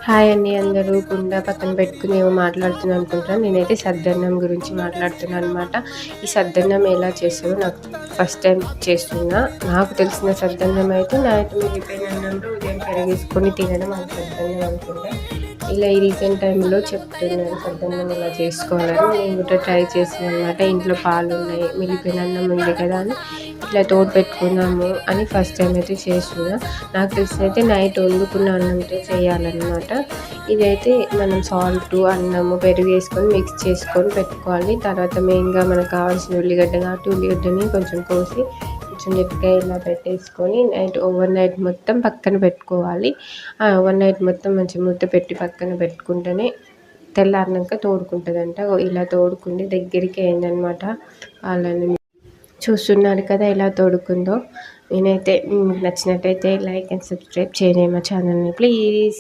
Hi అండి అందరూ. కుండ పక్కన పెట్టుకుని ఏమో మాట్లాడుతున్నాను అనుకుంటున్నాను. నేనైతే సద్దన్నం గురించి మాట్లాడుతున్నాను అనమాట. ఈ సద్దన్నం ఎలా చేస్తారో నాకు ఫస్ట్ టైం చేస్తున్నా. నాకు తెలిసిన సద్దన్నం అయితే నైట్ మిగిలిపోయిన అన్నంలో ఉదయం కడిగేసుకొని తినడం అది సద్దన్నం అనుకుంటా. ఇలా ఈ రీసెంట్ టైంలో చెప్తున్నాను సద్దన్నం ఎలా చేసుకోవాలని. నేను కూడా ట్రై చేసాను అనమాట. ఇంట్లో పాలు ఉన్నాయి, మిగిలిపోయిన అన్నం ఉంది కదా అని ఇట్లా తోడు పెట్టుకుందాము అని ఫస్ట్ టైం అయితే చేస్తున్నా. నాకు తెలిసినైతే నైట్ వండుకున్న అన్నంతో చేయాలన్నమాట. ఇదైతే మనం సాల్ట్, అన్నము, పెరుగు వేసుకొని మిక్స్ చేసుకొని పెట్టుకోవాలి. తర్వాత మెయిన్గా మనకు కావాల్సిన ఉల్లిగడ్డ కాబట్టి ఉల్లిగడ్డని కొంచెం కోసి కొంచెం గట్టిగా ఇలా పెట్టేసుకొని ఓవర్ నైట్ మొత్తం పక్కన పెట్టుకోవాలి. ఓవర్ నైట్ మొత్తం మంచి ముద్ద పెట్టి పక్కన పెట్టుకుంటేనే తెల్లారినాక తోడుకుంటుందంట. ఇలా తోడుకుంటే దగ్గరికి అయిందనమాట. వాళ్ళని చూస్తున్నారు కదా ఎలా తోడుకుందో. నేనైతే మీకు నచ్చినట్టయితే లైక్ అండ్ సబ్స్క్రైబ్ చేయండి మా ఛానల్ని ప్లీజ్.